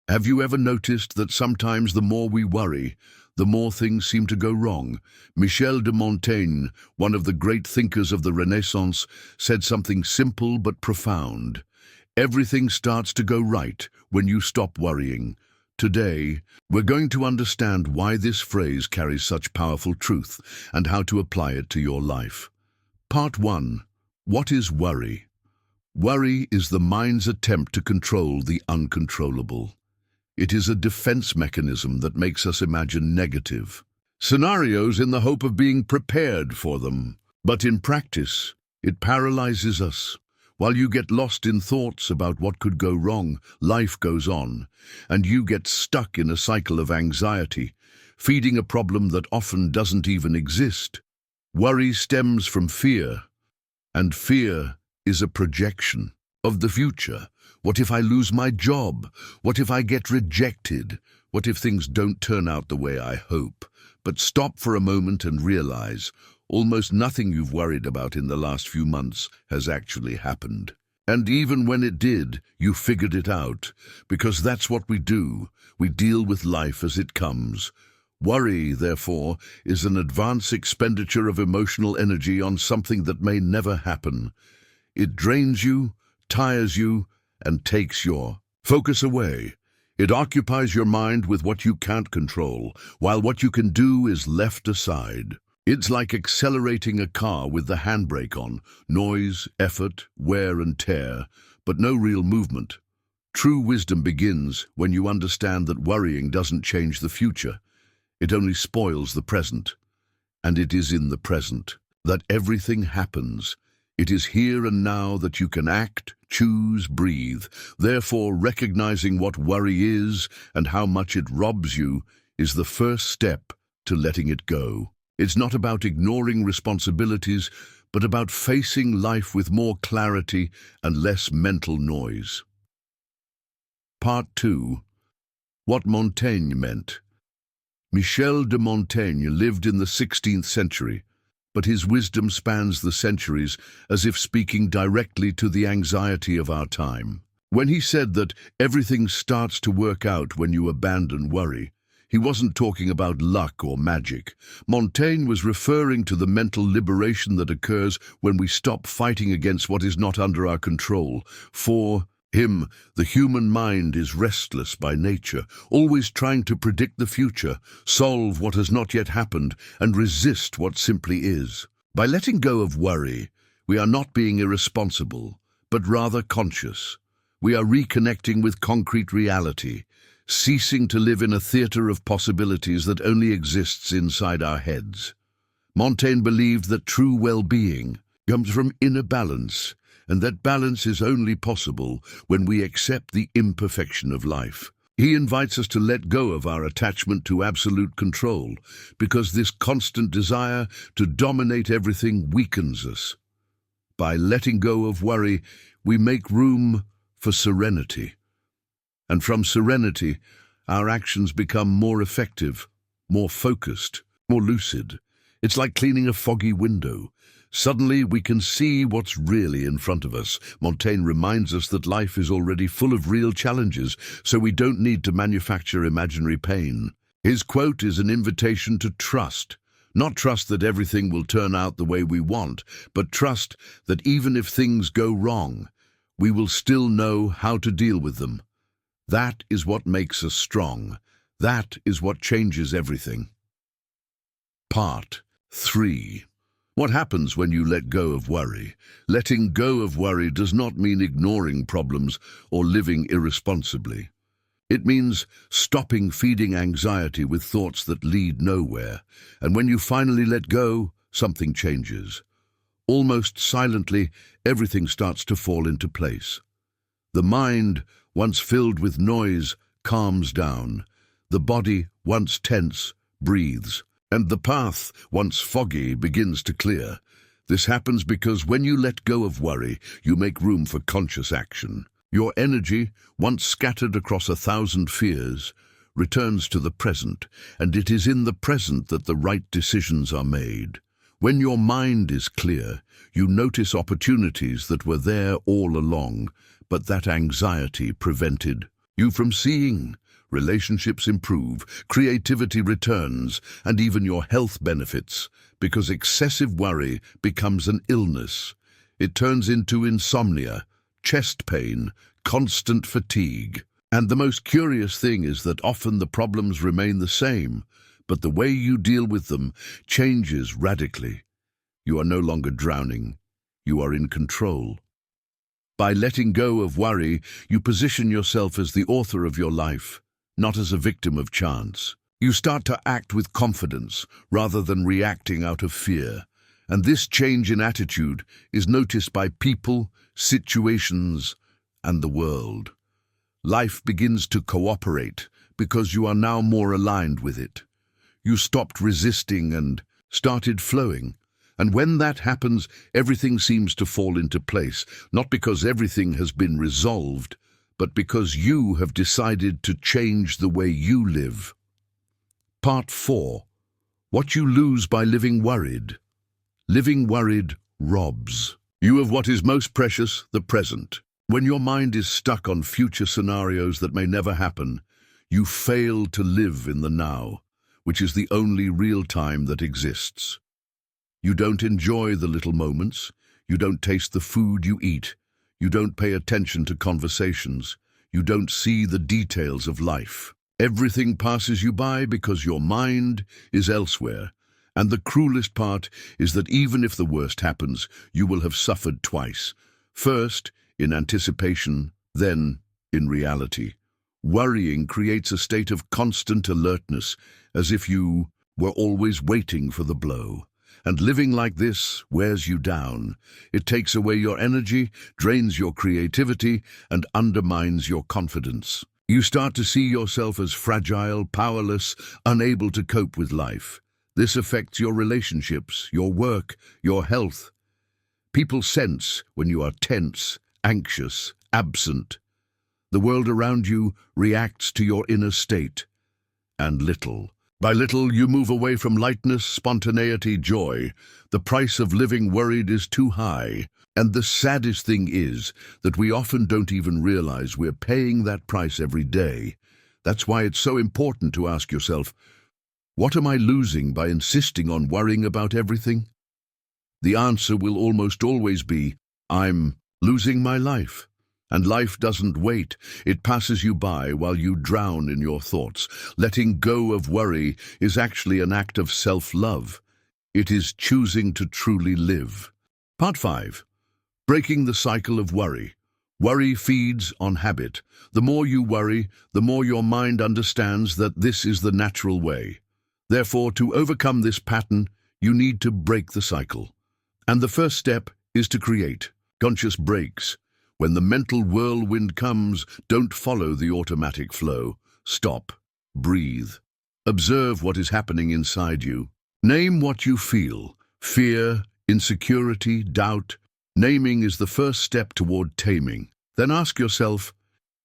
Have you ever noticed that sometimes the more we worry, the more things seem to go wrong? Michel de Montaigne, one of the great thinkers of the Renaissance, said something simple but profound. Everything starts to go right when you stop worrying. Today, we're going to understand why this phrase carries such powerful truth and how to apply it to your life. Part 1. What is worry? Worry is the mind's attempt to control the uncontrollable. It is a defense mechanism that makes us imagine negative scenarios in the hope of being prepared for them. But in practice, it paralyzes us. While you get lost in thoughts about what could go wrong, life goes on, and you get stuck in a cycle of anxiety, feeding a problem that often doesn't even exist. Worry stems from fear, and fear is a projection of the future. What if I lose my job? What if I get rejected? What if things don't turn out the way I hope? But stop for a moment and realize almost nothing you've worried about in the last few months has actually happened. And even when it did, you figured it out, because that's what we do. We deal with life as it comes. Worry, therefore, is an advance expenditure of emotional energy on something that may never happen. It drains you, tires you, and takes your focus away. It occupies your mind with what you can't control, while what you can do is left aside. It's like accelerating a car with the handbrake on. Noise, effort, wear and tear, but no real movement. True wisdom begins when you understand that worrying doesn't change the future. It only spoils the present. And it is in the present that everything happens. It is here and now that you can act, choose, breathe. Therefore, recognizing what worry is and how much it robs you is the first step to letting it go. It's not about ignoring responsibilities, but about facing life with more clarity and less mental noise. Part 2. What Montaigne meant. Michel de Montaigne lived in the 16th century, but his wisdom spans the centuries, as if speaking directly to the anxiety of our time. When he said that everything starts to work out when you abandon worry, he wasn't talking about luck or magic. Montaigne was referring to the mental liberation that occurs when we stop fighting against what is not under our control. For him, the human mind is restless by nature, always trying to predict the future, solve what has not yet happened, and resist what simply is. By letting go of worry, we are not being irresponsible, but rather conscious. We are reconnecting with concrete reality, ceasing to live in a theater of possibilities that only exists inside our heads. Montaigne believed that true well-being comes from inner balance, and that balance is only possible when we accept the imperfection of life. He invites us to let go of our attachment to absolute control, because this constant desire to dominate everything weakens us. By letting go of worry, we make room for serenity. And from serenity, our actions become more effective, more focused, more lucid. It's like cleaning a foggy window. Suddenly, we can see what's really in front of us. Montaigne reminds us that life is already full of real challenges, so we don't need to manufacture imaginary pain. His quote is an invitation to trust. Not trust that everything will turn out the way we want, but trust that even if things go wrong, we will still know how to deal with them. That is what makes us strong. That is what changes everything. Part 3. What happens when you let go of worry? Letting go of worry does not mean ignoring problems or living irresponsibly. It means stopping feeding anxiety with thoughts that lead nowhere. And when you finally let go, something changes. Almost silently, everything starts to fall into place. The mind, once filled with noise, calms down. The body, once tense, breathes. And the path, once foggy, begins to clear. This happens because when you let go of worry, you make room for conscious action. Your energy, once scattered across 1,000 fears, returns to the present, and it is in the present that the right decisions are made. When your mind is clear, you notice opportunities that were there all along, but that anxiety prevented. you from seeing. Relationships improve, creativity returns, and even your health benefits, because excessive worry becomes an illness. It turns into insomnia, chest pain, constant fatigue. And the most curious thing is that often the problems remain the same, but the way you deal with them changes radically. You are no longer drowning. You are in control. By letting go of worry, you position yourself as the author of your life, not as a victim of chance. You start to act with confidence rather than reacting out of fear. And this change in attitude is noticed by people, situations, and the world. Life begins to cooperate because you are now more aligned with it. You stopped resisting and started flowing. And when that happens, everything seems to fall into place, not because everything has been resolved, but because you have decided to change the way you live. Part 4. What you lose by living worried. Living worried robs you of what is most precious, the present. When your mind is stuck on future scenarios that may never happen, you fail to live in the now, which is the only real time that exists. You don't enjoy the little moments. You don't taste the food you eat. You don't pay attention to conversations. You don't see the details of life. Everything passes you by because your mind is elsewhere. And the cruelest part is that even if the worst happens, you will have suffered twice. First, in anticipation, then in reality. Worrying creates a state of constant alertness, as if you were always waiting for the blow. And living like this wears you down. It takes away your energy, drains your creativity, and undermines your confidence. You start to see yourself as fragile, powerless, unable to cope with life. This affects your relationships, your work, your health. People sense when you are tense, anxious, absent. The world around you reacts to your inner state. And little by little, you move away from lightness, spontaneity, joy. The price of living worried is too high. And the saddest thing is that we often don't even realize we're paying that price every day. That's why it's so important to ask yourself, what am I losing by insisting on worrying about everything? The answer will almost always be, I'm losing my life. And life doesn't wait. It passes you by while you drown in your thoughts. Letting go of worry is actually an act of self-love. It is choosing to truly live. Part 5. Breaking the cycle of worry. Worry feeds on habit. The more you worry, the more your mind understands that this is the natural way. Therefore, to overcome this pattern, you need to break the cycle. And the first step is to create conscious breaks. When the mental whirlwind comes, don't follow the automatic flow. Stop. Breathe. Observe what is happening inside you. Name what you feel. Fear, insecurity, doubt. Naming is the first step toward taming. Then ask yourself,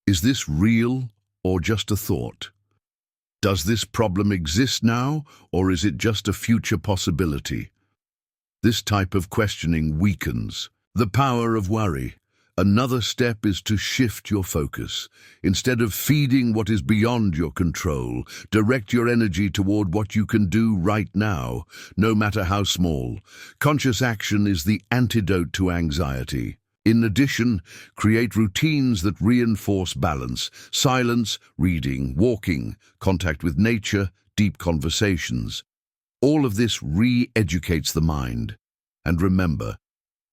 is this real or just a thought? Does this problem exist now, or is it just a future possibility? This type of questioning weakens the power of worry. Another step is to shift your focus. Instead of feeding what is beyond your control, direct your energy toward what you can do right now, no matter how small. Conscious action is the antidote to anxiety. In addition, create routines that reinforce balance: silence, reading, walking, contact with nature, deep conversations. All of this re-educates the mind. And remember,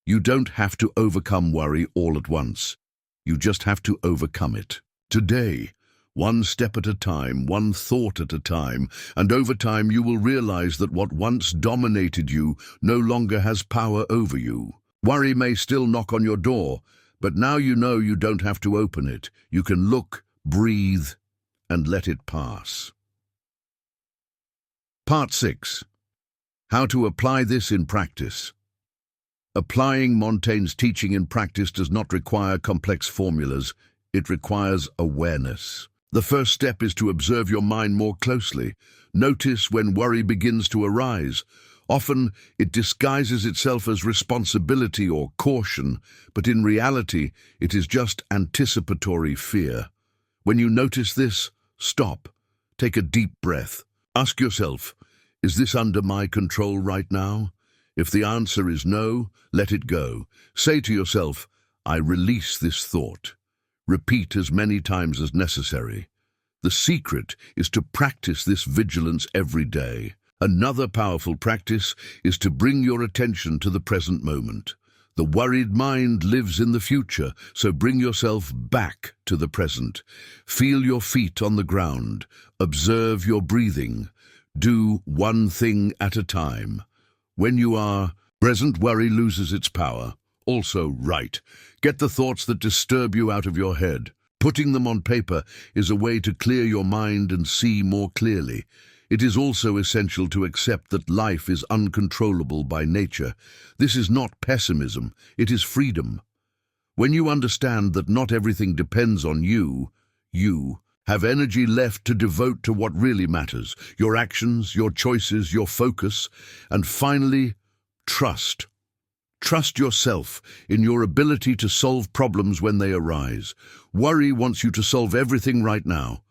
you don't have to overcome worry all at once. You just have to overcome it. Today, one step at a time, one thought at a time, and over time you will realize that what once dominated you no longer has power over you. Worry may still knock on your door, but now you know you don't have to open it. You can look, breathe, and let it pass. Part 6. How to apply this in practice. Applying Montaigne's teaching in practice does not require complex formulas. It requires awareness. The first step is to observe your mind more closely. Notice when worry begins to arise. Often, it disguises itself as responsibility or caution, but in reality, it is just anticipatory fear. When you notice this, stop. Take a deep breath. Ask yourself, is this under my control right now? If the answer is no, let it go. Say to yourself, I release this thought. Repeat as many times as necessary. The secret is to practice this vigilance every day. Another powerful practice is to bring your attention to the present moment. The worried mind lives in the future, so bring yourself back to the present. Feel your feet on the ground. Observe your breathing. Do one thing at a time. When you are present, worry loses its power. Also, write. Get the thoughts that disturb you out of your head. Putting them on paper is a way to clear your mind and see more clearly. It is also essential to accept that life is uncontrollable by nature. This is not pessimism, it is freedom. When you understand that not everything depends on you have energy left to devote to what really matters, your actions, your choices, your focus, and finally, trust. Trust yourself in your ability to solve problems when they arise. Worry wants you to solve everything right now,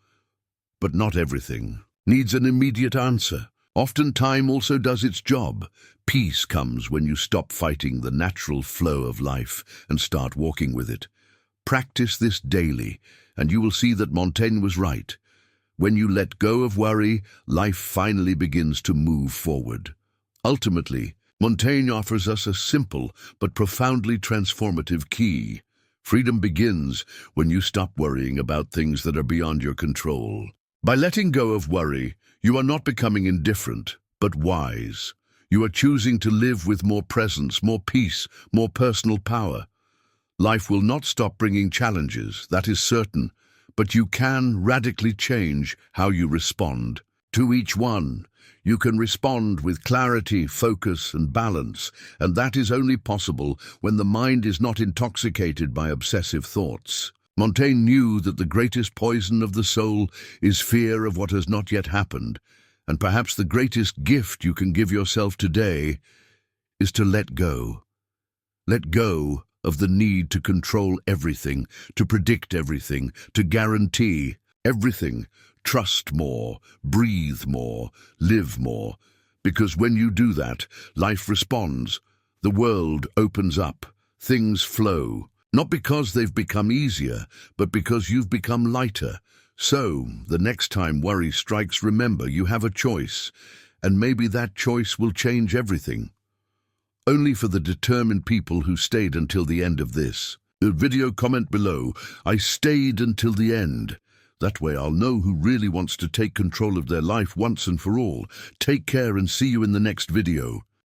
but not everything needs an immediate answer. Often time also does its job. Peace comes when you stop fighting the natural flow of life and start walking with it. Practice this daily, and you will see that Montaigne was right. When you let go of worry, life finally begins to move forward. Ultimately, Montaigne offers us a simple but profoundly transformative key. Freedom begins when you stop worrying about things that are beyond your control. By letting go of worry, you are not becoming indifferent, but wise. You are choosing to live with more presence, more peace, more personal power. Life will not stop bringing challenges, that is certain, but you can radically change how you respond to each one. You can respond with clarity, focus, and balance, and that is only possible when the mind is not intoxicated by obsessive thoughts. Montaigne knew that the greatest poison of the soul is fear of what has not yet happened, and perhaps the greatest gift you can give yourself today is to let go. Let go of the need to control everything, to predict everything, to guarantee everything. Trust more, breathe more, live more, because when you do that, life responds, the world opens up, things flow. Not because they've become easier, but because you've become lighter. So, the next time worry strikes, remember you have a choice, and maybe that choice will change everything. Only for the determined people who stayed until the end of this. The video comment below, I stayed until the end. That way I'll know who really wants to take control of their life once and for all. Take care and see you in the next video.